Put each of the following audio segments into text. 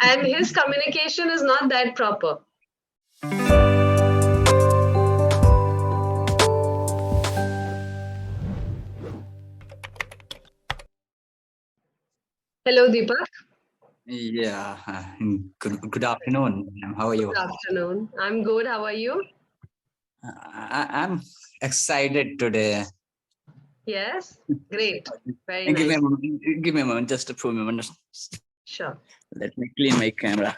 And his communication is not that proper. Hello, Deepak. Yeah, good afternoon. How are you? Good afternoon. I'm good. How are you? I'm excited today. Yes. Great. Very Give me a nice. moment. Give me a moment. Just a few moments. Sure. Let me clean my camera.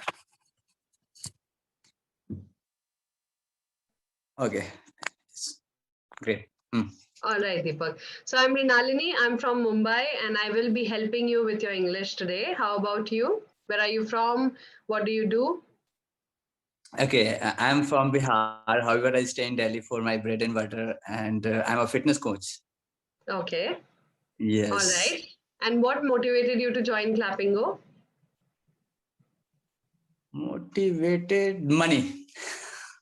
Okay, great. All right, Deepak. So I'm Rinalini. I'm from Mumbai and I will be helping you with your English today. How about you? Where are you from? What do you do? Okay, I'm from Bihar. However, I stay in Delhi for my bread and butter, and I'm a fitness coach. Okay. All Yes, right. And what motivated you to join Clapping Go? motivated money.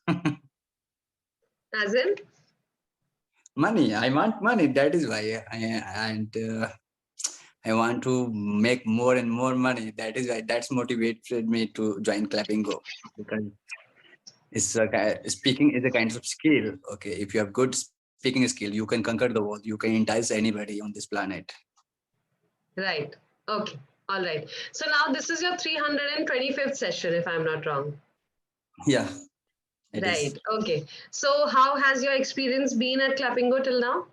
As in? Money. I want money. That is why. I want to make more and more money. That is why that's motivated me to join Clapping Go, because speaking is a kind of skill. Okay, if you have good speaking skill, you can conquer the world. You can entice anybody on this planet. Right. Okay. All right. So now this is your 325th session, if I'm not wrong. Yeah, it is. Right. Okay. So how has your experience been at Clapping Go till now?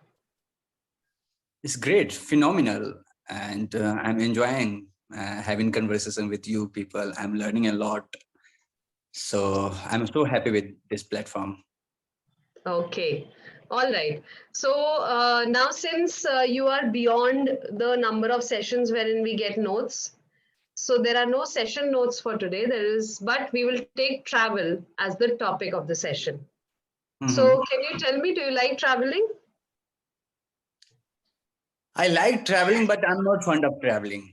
It's great, phenomenal, and I'm enjoying having conversation with you people. I'm learning a lot, so I'm so happy with this platform. Okay. All right. So now, since you are beyond the number of sessions wherein we get notes, so there are no session notes for today. There is, but we will take travel as the topic of the session. Mhm. So, can you tell me, do you like traveling? I like traveling, but I'm not fond of traveling.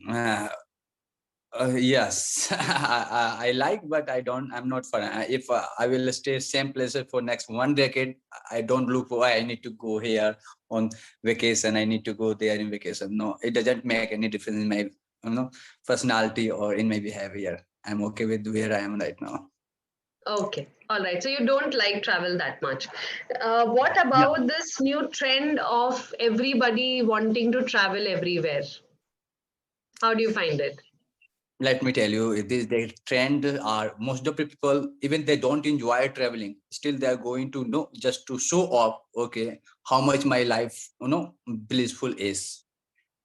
Yes, I like, but I don't. I'm not fun. If I will stay same place for next 1 decade, I don't look for. I need to go here on vacation. I need to go there in vacation. No, it doesn't make any difference in my personality or in my behavior. I'm okay with where I am right now. Okay. All right. So you don't like travel that much. What Yeah. about this new trend of everybody wanting to travel everywhere? How do you find it? Let me tell you, this the trend are most of the people, even they don't enjoy traveling, still they are going to know just to show off, okay, how much my life blissful is.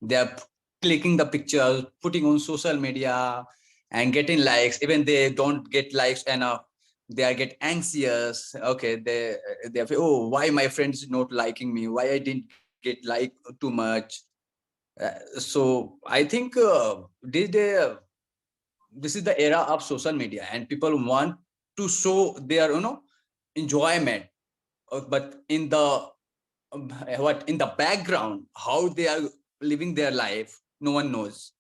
They are clicking the pictures, putting on social media and getting likes. Even they don't get likes enough, they are get anxious. Okay, they feel, oh, why my friends not liking me, why I didn't get like too much. So I think this is the era of social media, and people want to show their enjoyment. But in the what in the background, how they are living their life, no one knows.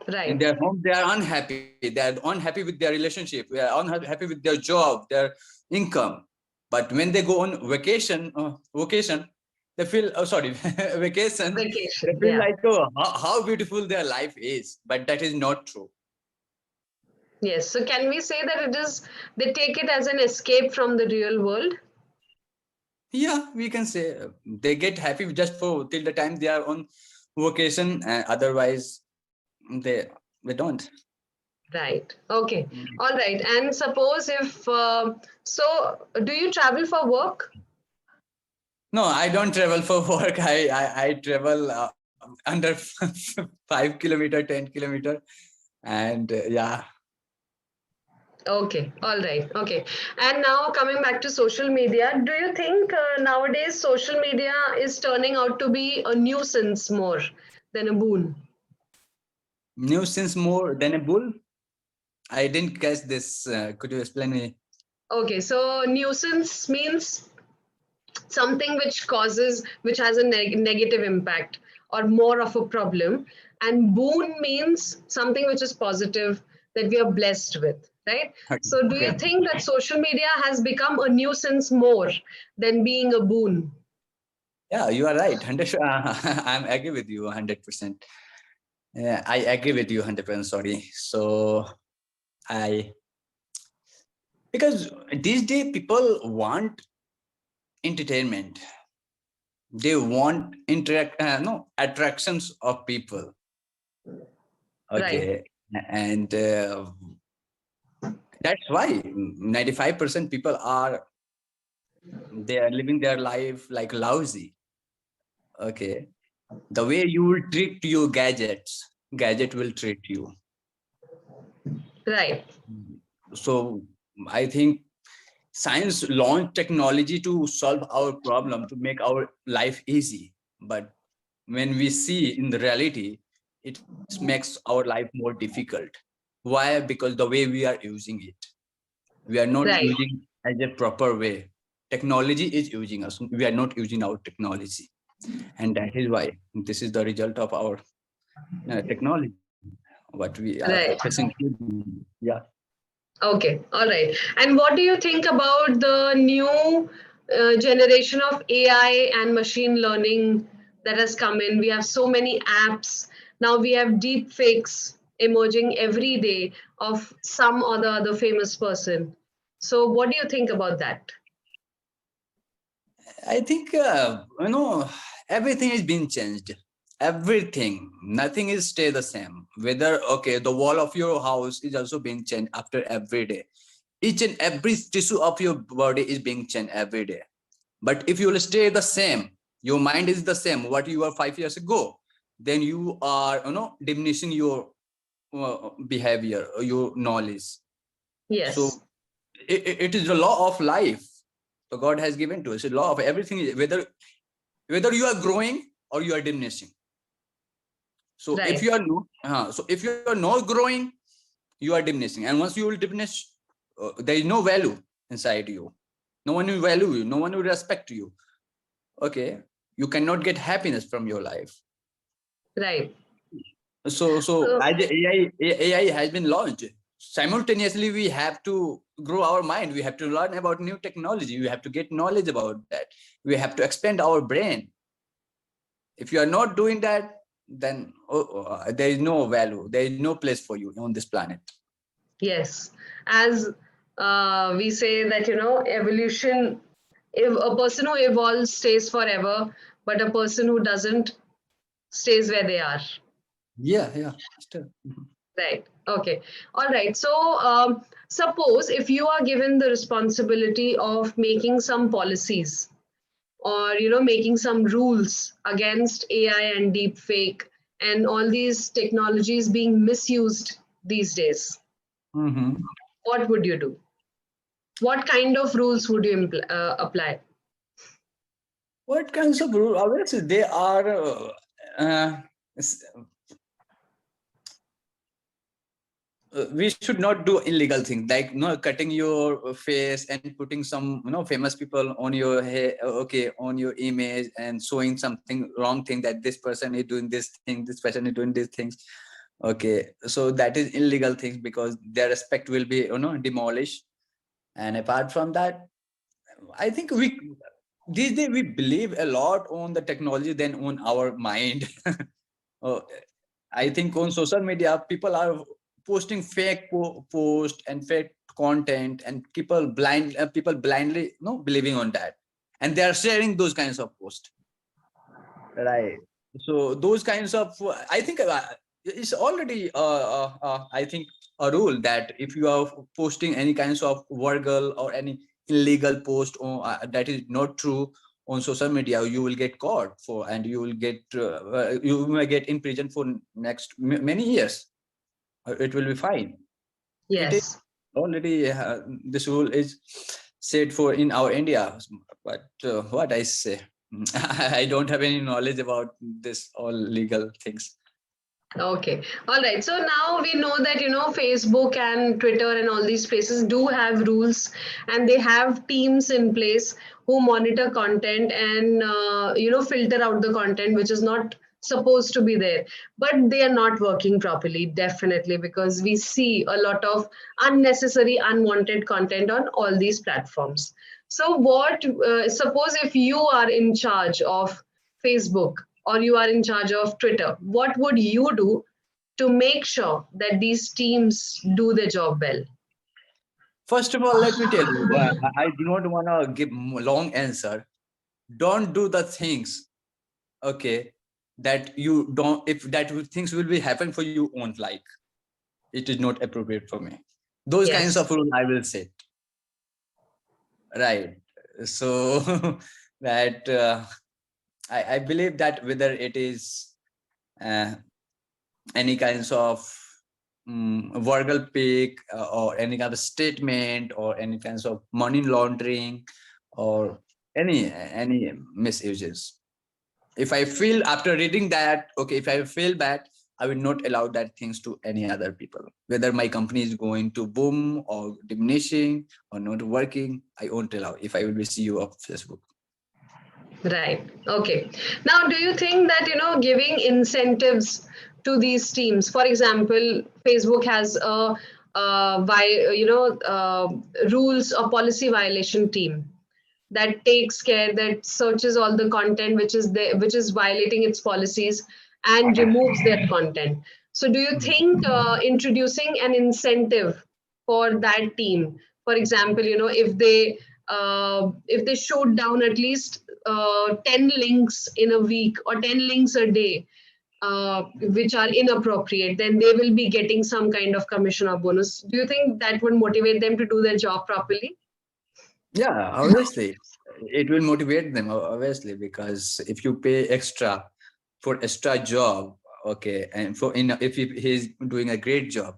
In Right. their home they are unhappy, they are unhappy with their relationship, they are unhappy with their job, their income. But when they go on vacation, they feel, oh sorry, vacation, they Vacation. feel Yeah. like, oh, how beautiful their life is. But that is not true. Yes. So can we say that it is, they take it as an escape from the real world? Yeah, we can say they get happy just for till the time they are on vacation, and otherwise they don't. Right. Okay. All right. And suppose if, so do you travel for work? No, I don't travel for work. I travel under 5 kilometer, 10 kilometer, and yeah. Okay. All right. Okay. And now coming back to social media, do you think nowadays social media is turning out to be a nuisance more than a boon? Nuisance more than a bull. I didn't catch this. Could you explain me? Okay. So nuisance means something which causes, which has a negative impact or more of a problem. And boon means something which is positive that we are blessed with, right? Okay. So do you Okay. think that social media has become a nuisance more than being a boon? Yeah, you are right. 100. I'm agree with you 100%. Yeah, I agree with you 100%. Sorry. So I, because these days people want entertainment. They want no attractions of people. Right, Okay, and that's why 95% people are, they are living their life like lousy. Okay, the way you will treat your gadgets, gadget will treat you. right, So I think science launched technology to solve our problem, to make our life easy. But when we see in the reality, it makes our life more difficult. Why? Because the way we are using it, we are not right. using as a proper way. Technology is using us. We are not using our technology, and that is why this is the result of our technology. What we are Right. facing. Yeah. Okay, all right. And what do you think about the new generation of AI and machine learning that has come in? We have so many apps. Now we have deep fakes emerging every day of some or the other famous person. So, what do you think about that? I think everything is being changed. Everything, nothing is stay the same. Whether okay, the wall of your house is also being changed after every day. Each and every tissue of your body is being changed every day. But if you will stay the same, your mind is the same. What you were 5 years ago, then you are diminishing your behavior, your knowledge. Yes, So it is the law of life. So God has given to us a law of everything. Whether you are growing or you are diminishing. So if right. you are if you are not growing, you are diminishing, and once you will diminish, there is no value inside you. No one will value you. No one will respect you. Okay, you cannot get happiness from your life. Right. So So, as the AI has been launched, simultaneously we have to grow our mind. We have to learn about new technology. We have to get knowledge about that. We have to expand our brain. If you are not doing that, then there is no value. There is no place for you on this planet. yes, as we say that, evolution, if a person who evolves stays forever, but a person who doesn't stays where they are. Yeah, yeah. Still. Right. Okay. All right. So, suppose if you are given the responsibility of making some policies or making some rules against AI and deep fake and all these technologies being misused these days, Mm-hmm. what would you do? What kind of rules would you apply? What kinds of rules? Obviously, they are. S- we should not do illegal things like cutting your face and putting some famous people on your hair, okay, on your image, and showing something wrong thing that this person is doing this thing, this person is doing these things. Okay, so that is illegal things because their respect will be demolished. And apart from that, I think we these days we believe a lot on the technology than on our mind. uh, I think on social media, people are posting fake post and fake content, and people blindly believing on that, and they are sharing those kinds of posts. Right. So those kinds of, I think it's already, I think, a rule that if you are posting any kinds of vulgar or any illegal post that is not true on social media, you will get caught for, and you will get, you may get in prison for next many years. It will be fine. It is Yes. already, this rule is set for in our India, but what I say, I don't have any knowledge about this all legal things. Okay. All right. So now we know that, Facebook and Twitter and all these places do have rules and they have teams in place who monitor content and, filter out the content which is not supposed to be there. But they are not working properly, definitely, because we see a lot of unnecessary, unwanted content on all these platforms. So, suppose if you are in charge of Facebook or you are in charge of Twitter, what would you do to make sure that these teams do their job well? First of all, let me tell you, I do not want to give long answer. Don't do the things, okay, that you don't, if that things will be happen for you won't like. It is not appropriate for me. Those kinds Yes. of rule I will say. Right. So that I believe that whether it is uh, any kinds of verbal pick or any kind of statement or any kinds of money laundering or any misuses. If I feel after reading that, okay, if I feel bad, I will not allow that things to any other people. Whether my company is going to boom or diminishing or not working, I won't allow if I will be CEO of Facebook. Right. Okay. Now, do you think that, giving incentives to these teams, for example, Facebook has rules or policy violation team that takes care, that searches all the content which is there, which is violating its policies, and removes that content. So do you think introducing an incentive for that team, for example, if they shoot down at least 10 links in a week or 10 links a day, which are inappropriate, then they will be getting some kind of commission or bonus. Do you think that would motivate them to do their job properly? Yeah, obviously, it will motivate them, obviously, because if you pay extra for extra job, okay, and for if he's doing a great job,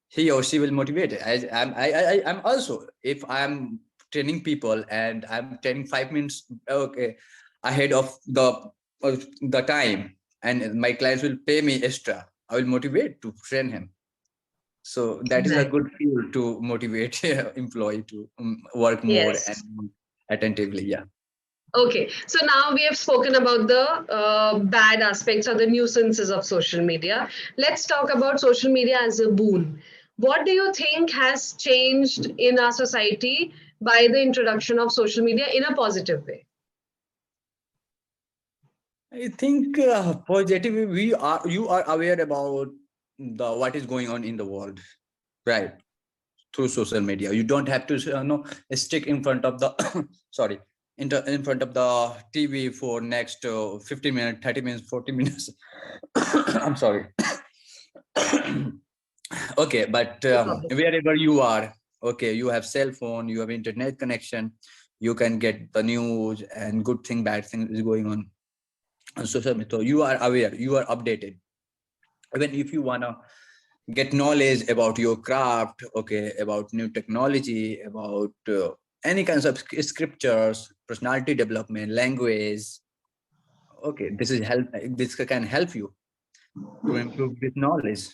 he or she will motivate it. I'm also, if I'm training people and I'm training 5 minutes, okay, ahead of the time, and my clients will pay me extra, I will motivate to train him. So that is a Right. good fuel to motivate employee to work more and Yes. attentively. Yeah. Okay. So now we have spoken about the bad aspects or the nuisances of social media. Let's talk about social media as a boon. What do you think has changed in our society by the introduction of social media in a positive way? I think positive. You are aware about the what is going on in the world, right? Through social media, you don't have to stick in front of the sorry, in front of the TV for next 15 minutes, 30 minutes, 40 minutes. I'm sorry. Okay, but No problem. wherever you are, okay, you have cell phone, you have internet connection, you can get the news and good thing, bad thing is going on social media. So you are aware, you are updated. Even if you wanna get knowledge about your craft, okay, about new technology, about any kinds of scriptures, personality development, language, okay, this is help. This can help you to improve this knowledge.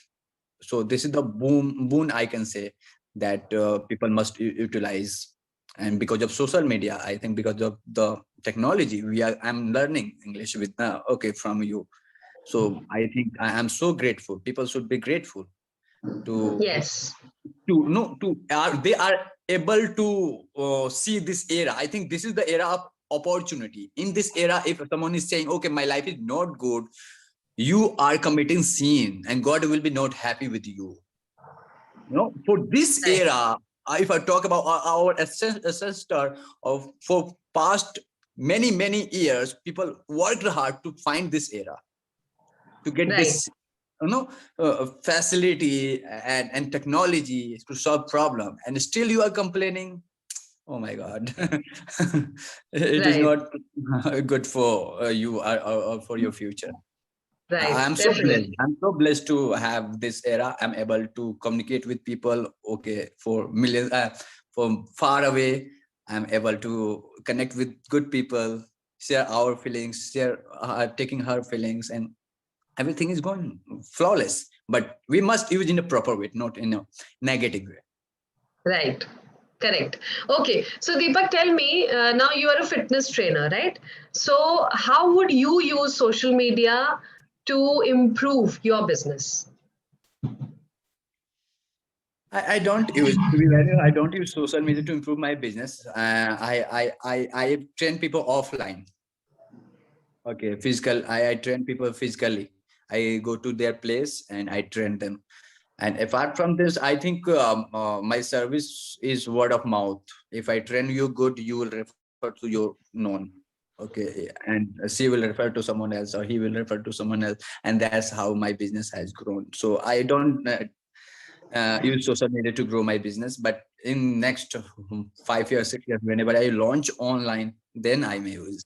So this is the boon I can say that people must utilize. And because of social media, I think because of the technology, I'm learning English with okay from you. So I think I am so grateful. People should be grateful to Yes. they are able to see this era. I think this is the era of opportunity. In this era, if someone is saying, okay, my life is not good, you are committing sin and God will be not happy with you. For this Right. era, if I talk about our ancestor of for past many years, people worked hard to find this era, to get Right. this facility and technology to solve problem, and still you are complaining. Oh my God. It is Right. not good for you or for your future. Right. I'm so blessed. Definitely. I'm so blessed to have this era. I'm able to communicate with people, okay, for millions, from far away. I'm able to connect with good people, share our feelings, share taking her feelings, and everything is going flawless. But we must use in a proper way, not in a negative way. Right. Correct. Okay. So, Deepak, tell me, now you are a fitness trainer, right? So, how would you use social media to improve your business? I don't use, to be very honest, I don't use social media to improve my business. I train people offline. Okay, physical. I train people physically. I go to their place and I train them. And apart from this, I think my service is word of mouth. If I train you good, you will refer to your known. Okay. And she will refer to someone else, or he will refer to someone else. And that's how my business has grown. So I don't use social media to grow my business. But in next 5 years, 6 years, whenever I launch online, then I may use.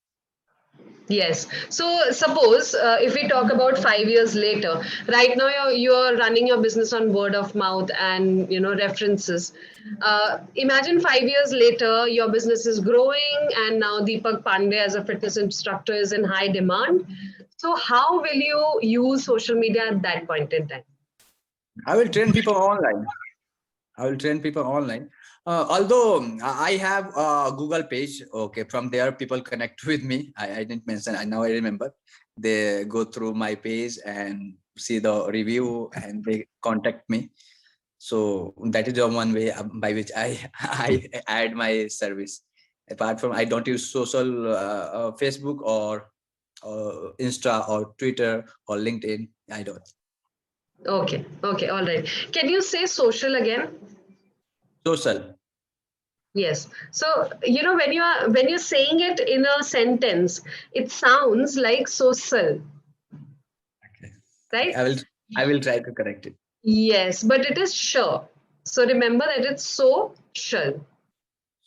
Yes. So suppose if we talk about 5 years later, right now you're running your business on word of mouth and references. Imagine 5 years later, your business is growing, and now Deepak Pandey as a fitness instructor is in high demand. So how will you use social media at that point in time? I will train people online. I will train people online. Although I have a Google page, okay, from there people connect with me. I didn't mention. I now I remember. They go through my page and see the review and they contact me. So that is the one way by which I I add my service. Apart from, I don't use social Facebook or Insta or Twitter or LinkedIn. I don't. Okay. Okay. All right. Can you say social again? Social. Yes. So, when you're saying it in a sentence, it sounds like social, Okay. Okay. right? I will try to correct it. Yes, but it is sure. So remember that it's social.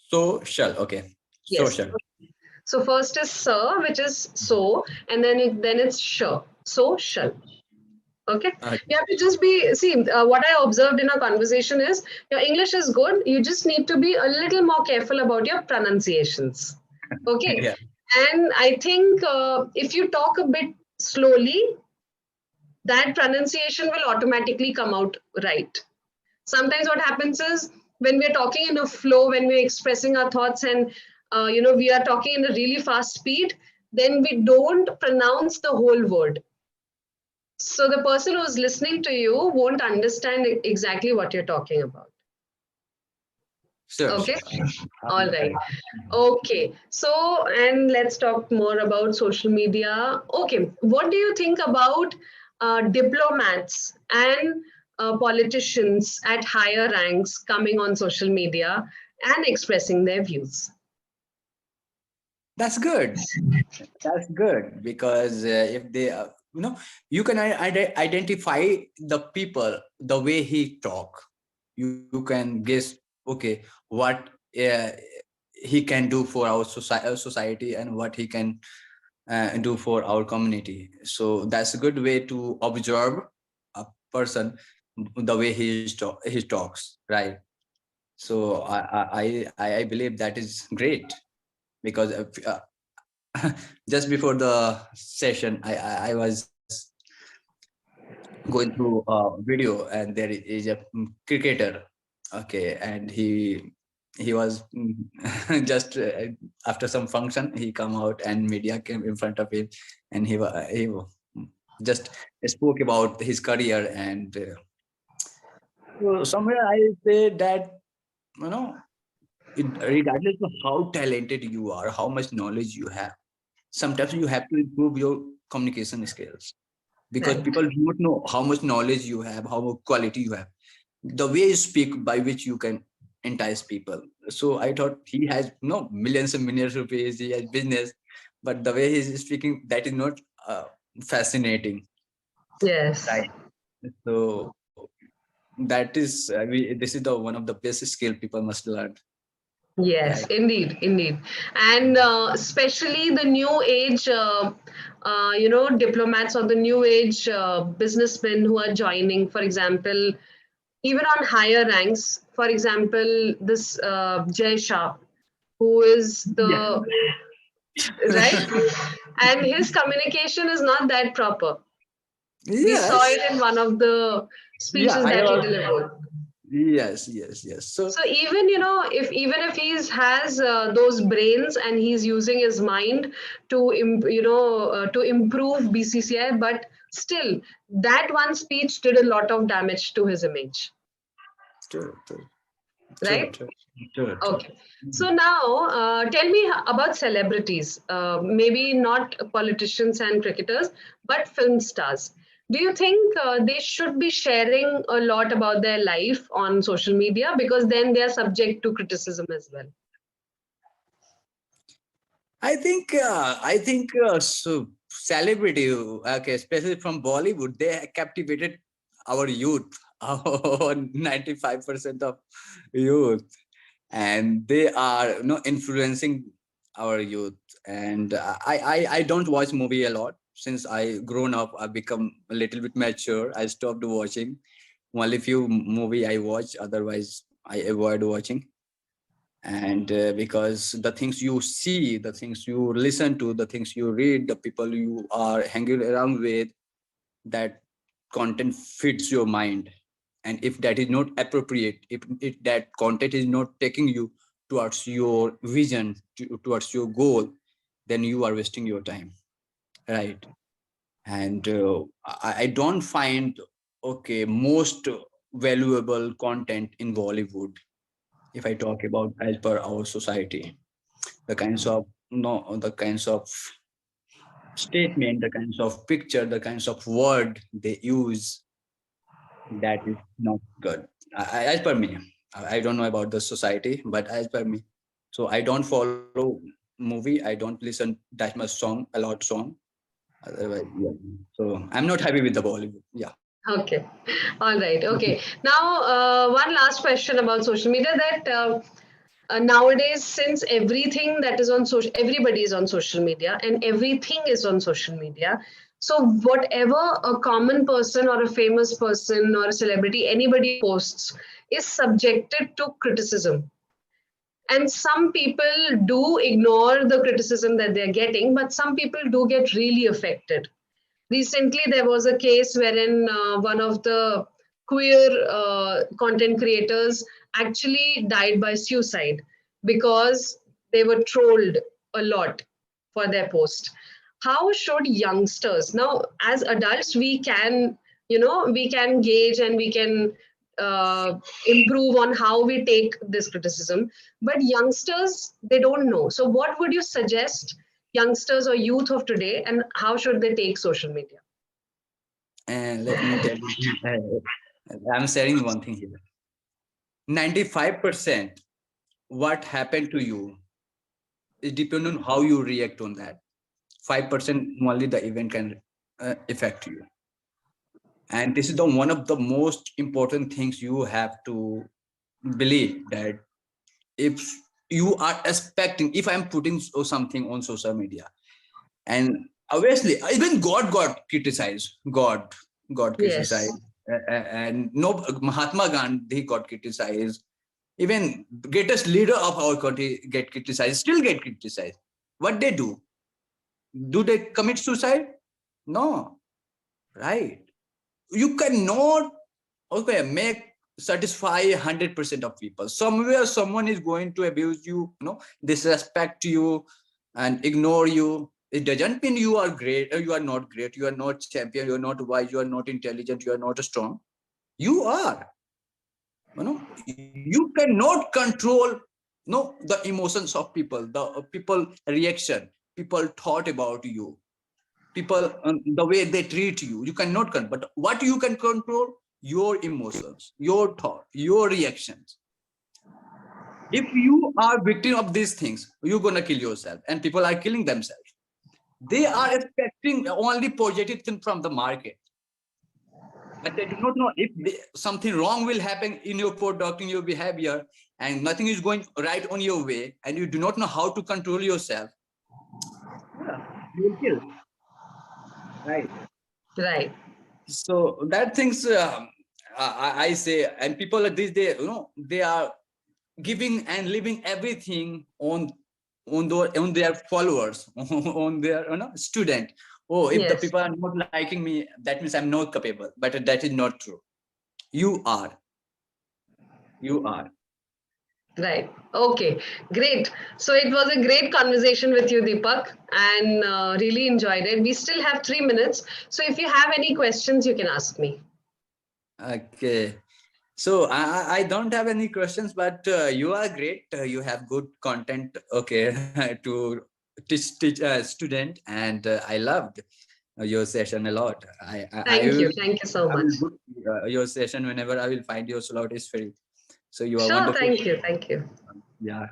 Social. Okay. Yes. Social. So first is sir, which is so, and then it's sure. Social. Okay. You have to just what I observed in our conversation is your English is good. You just need to be a little more careful about your pronunciations. Okay. Yeah. And I think if you talk a bit slowly, that pronunciation will automatically come out right. Sometimes what happens is when we're talking in a flow, when we're expressing our thoughts, and we are talking in a really fast speed, then we don't pronounce the whole word. So the person who's listening to you won't understand exactly what you're talking about. Sure. Okay. Sure. I All will right. correct. Okay. So, and let's talk more about social media. Okay. What do you think about diplomats and politicians at higher ranks coming on social media and expressing their views? That's good. That's good because if they, you can identify the people the way he talk. You can guess, okay, what he can do for our society and what he can do for our community. So that's a good way to observe a person, the way he talks, right? So I believe that is great because just before the session, I was going through a video, and there is a cricketer, okay, and he was just after some function, he come out and media came in front of him, and just spoke about his career, and so somewhere I say that, you know regardless of how talented you are, how much knowledge you have, sometimes you have to improve your communication skills, because Right. people do not know how much knowledge you have, how much quality you have, the way you speak by which you can entice people. So I thought he has millions and millions of rupees, he has business, but the way he's speaking, that is not fascinating, Yes. right? So that is this is the one of the basic skill people must learn, Yes, right? indeed, indeed. And especially the new age, diplomats or the new age businessmen who are joining, for example, even on higher ranks, for example, this Jay Shah, who is Yeah. the right, and his communication is not that proper. We saw Yes. it in one of the Yeah, speeches I that he was. delivered. Yes, yes, yes. So So even if he's has those brains and he's using his mind to to improve BCCI, but still that one speech did a lot of damage to his image, true, true, true, right? true, true, true. Okay. So now tell me about celebrities, maybe not politicians and cricketers, but film stars. Do you think they should be sharing a lot about their life on social media, because then they are subject to criticism as well? I think celebrity, okay, especially from Bollywood, they captivated our youth, our 95% of youth, and they are influencing our youth. And I don't watch movie a lot. Since I grown up, I become a little bit mature. I stopped watching. Only few movie I watch, otherwise I avoid watching. And because the things you see, the things you listen to, the things you read, the people you are hanging around with, that content fits your mind. And if that is not appropriate, if that content is not taking you towards your vision, towards your goal, then you are wasting your time, right? And I don't find, okay, most valuable content in Bollywood, if I talk about as per our society, the kinds of no the kinds of statement, the kinds of picture, the kinds of word they use, that is not good. As per me, I don't know about the society, but as per me, so I don't follow movie. I don't listen that much song, a lot song. Otherwise, yeah. So I'm not happy with the Bollywood. Yeah. Okay. All right. Okay. Now, one last question about social media, that nowadays, since everything that is on social, everybody is on social media and everything is on social media. So, whatever a common person or a famous person or a celebrity, anybody posts, is subjected to criticism. And some people do ignore the criticism that they're getting, but some people do get really affected. Recently, there was a case wherein one of the queer content creators actually died by suicide because they were trolled a lot for their post. How should youngsters now, as adults, we can, we can gauge and we can improve on how we take this criticism, but youngsters, they don't know. So what would you suggest youngsters or youth of today, and how should they take social media? And let me tell you, I'm sharing one thing here. 95% what happened to you is depend on how you react on that. 5% only the event can affect you. And this is the one of the most important things you have to believe, that if you are expecting, if I'm putting something on social media, and obviously even God got criticized, God criticized, Yes. and no, Mahatma Gandhi got criticized, even greatest leader of our country get criticized, still get criticized. What they do they commit suicide? No, right? You cannot, okay, make satisfy 100% of people. Somewhere someone is going to abuse you, disrespect you and ignore you. It doesn't mean you are great or you are not great, you are not champion, you are not wise, you are not intelligent, you are not strong. You are, you cannot control the emotions of people, the people reaction, people thought about you, people, the way they treat you. You cannot control, but what you can control, your emotions, your thought, your reactions. If you are victim of these things, you're gonna kill yourself, and people are killing themselves. They are expecting only positive thing from the market, but they do not know if something wrong will happen in your product, in your behavior, and nothing is going right on your way, and you do not know how to control yourself. Yeah, you will kill, right? Right. So that things, I say, and people at these days, they are giving and leaving everything on their followers, on their student. Oh, if the Yes. people are not liking me, that means I'm not capable. But that is not true. You are, you are. Right. Okay. Great. So it was a great conversation with you, Deepak, and really enjoyed it. We still have 3 minutes. So if you have any questions, you can ask me. Okay. So I don't have any questions, but you are great. You have good content. Okay, to teach student, and I loved. your session a lot. I Thank will you. Thank you so I much. will book your session whenever I will find your slot is free. So you are Sure. wonderful. Thank you. Thank you. Yeah,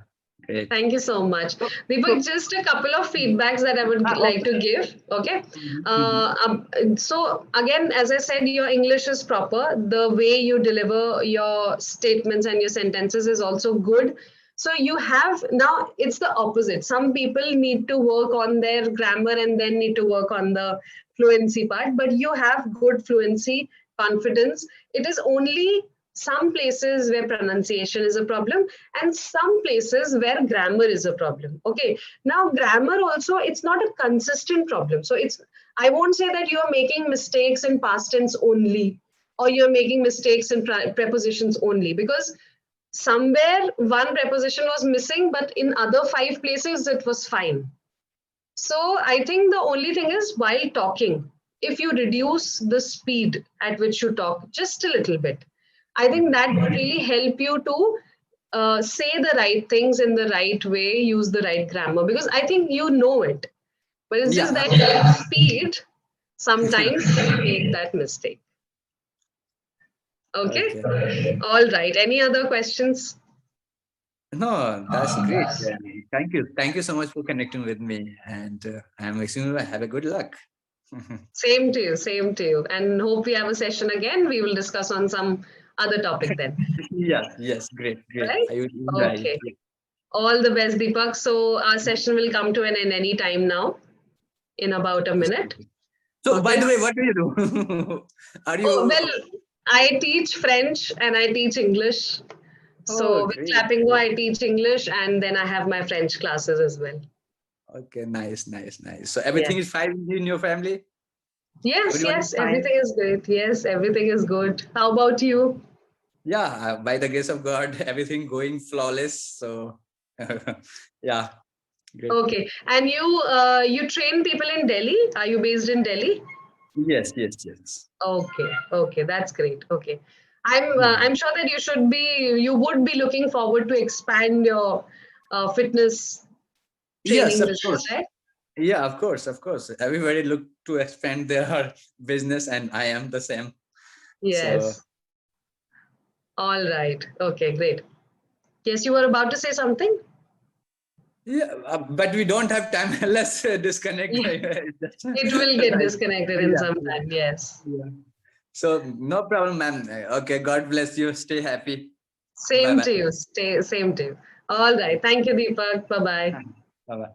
great. Thank you so much. So, Deepak, so just a couple of feedbacks that I would like okay. to give. Okay. Mhm, mhm. So, again, as I said, your English is proper. The way you deliver your statements and your sentences is also good. So, you have now, it's the opposite. Some people need to work on their grammar and then need to work on the fluency part, but you have good fluency, confidence. It is only some places where pronunciation is a problem and some places where grammar is a problem. Okay, now grammar also, it's not a consistent problem. So it's, I won't say that you are making mistakes in past tense only, or you're making mistakes in prepositions only, because somewhere one preposition was missing, but in other 5 places it was fine. So I think the only thing is, while talking, if you reduce the speed at which you talk just a little bit, I think that would really help you to say the right things in the right way, use the right grammar, because I think you know it. But it's just Yeah. that with speed, sometimes you make that mistake. Okay? Okay. All right. Any other questions? No, that's great. Thank you. Thank you so much for connecting with me. And I'm wishing you have a good luck. Same to you, same to you. And hope we have a session again. We will discuss on some other topic then. Yes, yes, great, great. Right? I will enjoy Okay. it. All the best, Deepak. So our session will come to an end any time now, in about a Yes. minute. So, by Okay. the way, what do you do? Are Oh, you? well, I teach French and I teach English. Oh, So with great, Clappingo, great. I teach English and then I have my French classes as well. Okay, nice, nice, nice. So Yes. everything is fine in your family? Yes, Everyone is yes, fine? everything is great. Yes, everything is good. How about you? Yeah, by the grace of God, everything going flawless. So, yeah, great. Okay. And you train people in Delhi? Are you based in Delhi? Yes, yes, yes. Okay, okay, that's great. Okay, Mhm. I'm sure that you would be looking forward to expand your fitness Yes, training of business, course. right? Yeah, of course, of course. Everybody look to expand their business, and I am the same. So, Yes. All right. Okay, great. Yes, you were about to say something. yeah, but we don't have time. Let's disconnect. Yeah, Just it will get like, disconnected in yeah, some yeah, time. Yes. yeah. So, no problem, ma'am. Okay, God bless you. Stay happy. Bye Same bye. to you. Same to you. All right. Thank you, Deepak. Bye bye. Bye bye.